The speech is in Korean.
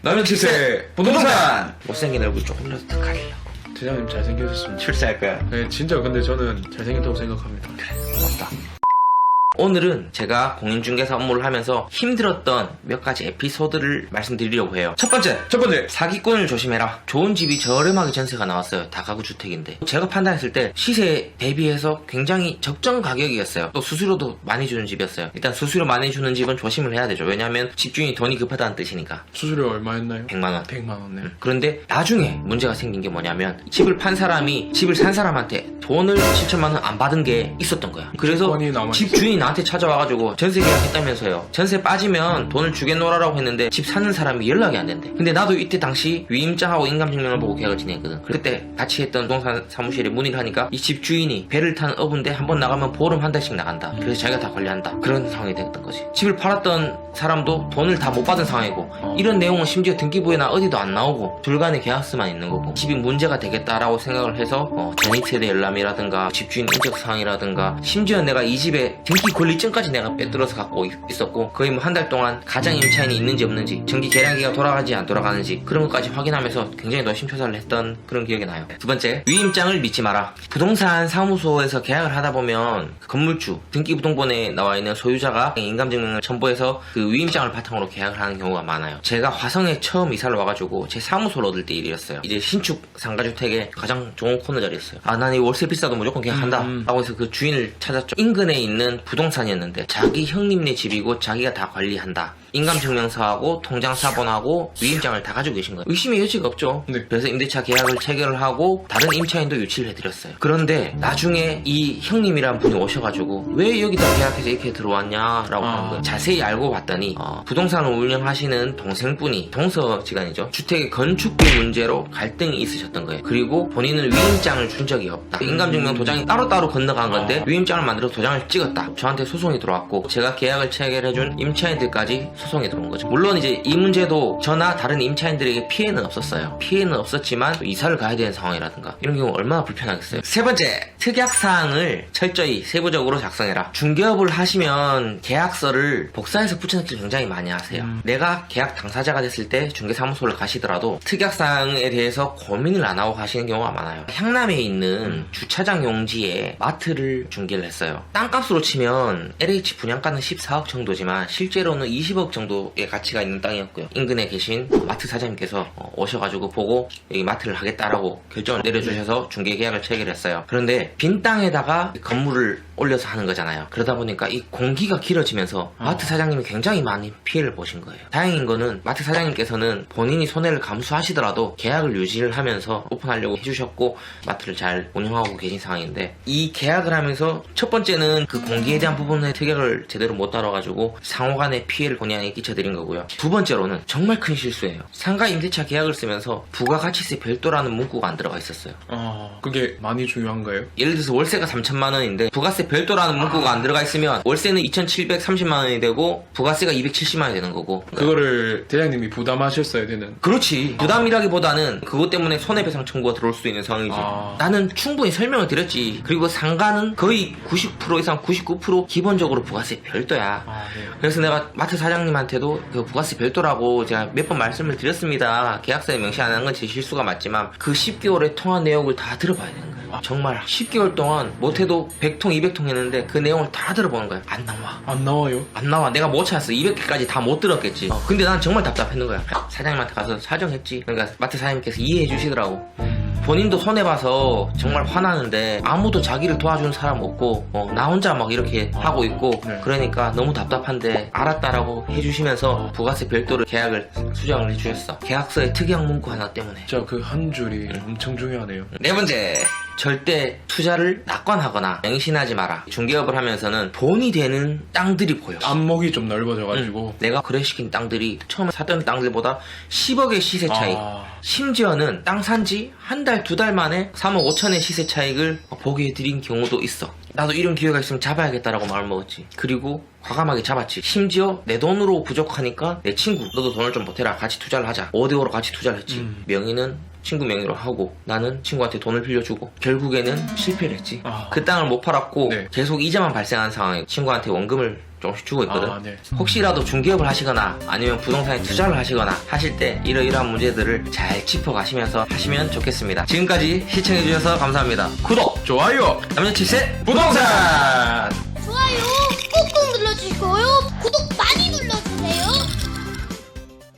남현치세 부동산. 못생긴 얼굴 조금이라도 더 가리려고. 대장님 잘생겨졌습니다. 출세할 거야. 네, 진짜 근데 저는 잘생겼다고 생각합니다. 고맙다. 오늘은 제가 공인중개사 업무를 하면서 힘들었던 몇 가지 에피소드를 말씀드리려고 해요. 첫 번째, 사기꾼을 조심해라. 좋은 집이 저렴하게 전세가 나왔어요. 다가구 주택인데 제가 판단했을 때 시세 대비해서 굉장히 적정 가격이었어요. 또 수수료도 많이 주는 집이었어요. 일단 수수료 많이 주는 집은 조심을 해야 되죠. 왜냐하면 집주인이 돈이 급하다는 뜻이니까. 수수료 얼마였나요? 100만원. 100만원. 네. 그런데 나중에 문제가 생긴 게 뭐냐면 집을 판 사람이 집을 산 사람한테 돈을 7천만 원 안 받은 게 있었던 거야. 그래서 집주인이 나한테 찾아와가지고 전세 계약했다면서요. 전세 빠지면 돈을 주겠노라라고 했는데 집 사는 사람이 연락이 안 된대. 근데 나도 이때 당시 위임장하고 인감증명을 보고 계약을 진행했거든. 그때 같이 했던 부동산 사무실에 문의를 하니까 이 집 주인이 배를 탄 어부인데 한 번 나가면 보름 한 달씩 나간다. 그래서 자기가 다 관리한다. 그런 상황이 됐던 거지. 집을 팔았던 사람도 돈을 다 못 받은 상황이고 이런 내용은 심지어 등기부에나 어디도 안 나오고 둘간의 계약서만 있는 거고 집이 문제가 되겠다라고 생각을 해서 전입세대 열람이라든가 집주인 인적 사항이라든가 심지어 내가 이 집에 등기 권리증까지 내가 빼들어서 갖고 있었고 거의 뭐 한 달 동안 가장 임차인이 있는지 없는지 정기 계량기가 돌아가는지 안 돌아가는지 그런 것까지 확인하면서 굉장히 노심초사를 했던 그런 기억이 나요. 두 번째, 위임장을 믿지 마라. 부동산 사무소에서 계약을 하다 보면 건물주 등기부등본에 나와 있는 소유자가 인감증명을 첨부해서 그 위임장을 바탕으로 계약을 하는 경우가 많아요. 제가 화성에 처음 이사를 와가지고 제 사무소를 얻을 때 일이었어요. 이제 신축 상가주택의 가장 좋은 코너 자리였어요. 난 이 월세 비싸도 무조건 계약한다 라고 해서 그 주인을 찾았죠. 인근에 있는 부동산이었는데 자기 형님네 집이고 자기가 다 관리한다. 인감증명서하고 통장사본하고 위임장을 다 가지고 계신 거예요. 의심의 여지가 없죠. 네. 그래서 임대차 계약을 체결을 하고 다른 임차인도 유치를 해드렸어요. 그런데 나중에 이 형님이란 분이 오셔가지고 왜 여기다 계약해서 이렇게 들어왔냐라고 하는 거예요. 자세히 알고 봤더니 부동산을 운영하시는 동생분이 동서지간이죠. 주택의 건축비 문제로 갈등이 있으셨던 거예요. 그리고 본인은 위임장을 준 적이 없다. 인감증명 도장이 따로따로 건너간 건데 위임장을 만들어서 도장을 찍었다. 저한테 소송이 들어왔고 제가 계약을 체결해준 임차인들까지 소송이 들어온 거죠. 물론 이제 이 문제도 저나 다른 임차인들에게 피해는 없었어요. 피해는 없었지만 이사를 가야 되는 상황이라든가 이런 경우 얼마나 불편하겠어요. 세 번째, 특약사항을 철저히 세부적으로 작성해라. 중개업을 하시면 계약서를 복사해서 붙여넣기를 굉장히 많이 하세요. 내가 계약 당사자가 됐을 때 중개사무소를 가시더라도 특약사항에 대해서 고민을 안 하고 가시는 경우가 많아요. 향남에 있는 주차장 용지에 마트를 중개를 했어요. 땅값으로 치면 LH 분양가는 14억 정도지만 실제로는 20억 정도의 가치가 있는 땅이었고요. 인근에 계신 마트 사장님께서 오셔가지고 보고 여기 마트를 하겠다라고 결정을 내려주셔서 중개 계약을 체결했어요. 그런데 빈 땅에다가 건물을 올려서 하는 거잖아요. 그러다 보니까 이 공기가 길어지면서 마트 사장님이 굉장히 많이 피해를 보신 거예요. 다행인 거는 마트 사장님께서는 본인이 손해를 감수하시더라도 계약을 유지를 하면서 오픈하려고 해주셨고 마트를 잘 운영하고 계신 상황인데 이 계약을 하면서 첫 번째는 그 공기에 대한 부분의 특약을 제대로 못 다뤄가지고 상호간의 피해를 본의 아니게 끼쳐드린 거고요. 두 번째로는 정말 큰 실수예요. 상가 임대차 계약을 쓰면서 부가가치세 별도라는 문구가 안 들어가 있었어요. 그게 많이 중요한가요? 예를 들어서 월세가 3천만 원인데 부가세 별도라는 문구가 안 들어가 있으면 월세는 2,730만 원이 되고 부가세가 270만 원이 되는 거고 그거를 대장님이 부담하셨어야 되는. 그렇지. 부담이라기보다는 그것 때문에 손해배상 청구가 들어올 수도 있는 상황이지. 나는 충분히 설명을 드렸지. 그리고 상가는 거의 90% 이상 99% 기본적으로 부가세 별도야. 네. 그래서 내가 마트 사장님한테도 그 부가세 별도라고 제가 몇 번 말씀을 드렸습니다. 계약서에 명시 안 한 건 제 실수가 맞지만 그 10개월의 통화 내역을 다 들어봐야 되는 거예요. 정말 10개월 동안 못해도 100통 200통 했는데 그 내용을 다 들어보는 거야. 안 나와. 안 나와요? 안 나와. 내가 못 찾았어. 200개까지 다 못 들었겠지. 근데 난 정말 답답했는 거야. 사장님한테 가서 사정했지. 그러니까 마트 사장님께서 이해해 주시더라고. 본인도 손해봐서 정말 화나는데 아무도 자기를 도와주는 사람 없고 나 혼자 막 이렇게 하고 있고 그러니까 너무 답답한데 알았다라고 해주시면서 부가세 별도로 계약을 수정을 해주셨어. 계약서에 특이한 문구 하나 때문에. 진짜 그 한 줄이 엄청 중요하네요. 네 번째, 절대 투자를 낙관하거나 맹신하지 마라. 중개업을 하면서는 돈이 되는 땅들이 보여. 안목이 좀 넓어져가지고 내가 거래시킨 땅들이 처음에 샀던 땅들보다 10억의 시세 차익, 심지어는 땅 산지 한 달, 두 달 만에 3억 5천의 시세 차익을 보게 해드린 경우도 있어. 나도 이런 기회가 있으면 잡아야겠다라고 마음먹었지. 그리고 과감하게 잡았지. 심지어 내 돈으로 부족하니까 내 친구 너도 돈을 좀 보태라, 같이 투자를 하자, 5대5로 같이 투자를 했지. 명의는 친구 명의로 하고 나는 친구한테 돈을 빌려주고 결국에는 실패를 했지. 그 땅을 못 팔았고 계속 이자만 발생한 상황에 친구한테 원금을 조금씩 주고 있거든. 아, 네. 혹시라도 중개업을 하시거나 아니면 부동산에 투자를 하시거나 하실 때 이러이러한 문제들을 잘 짚어가시면서 하시면 좋겠습니다. 지금까지 시청해주셔서 감사합니다. 구독! 좋아요. 남녀칠세 부동산!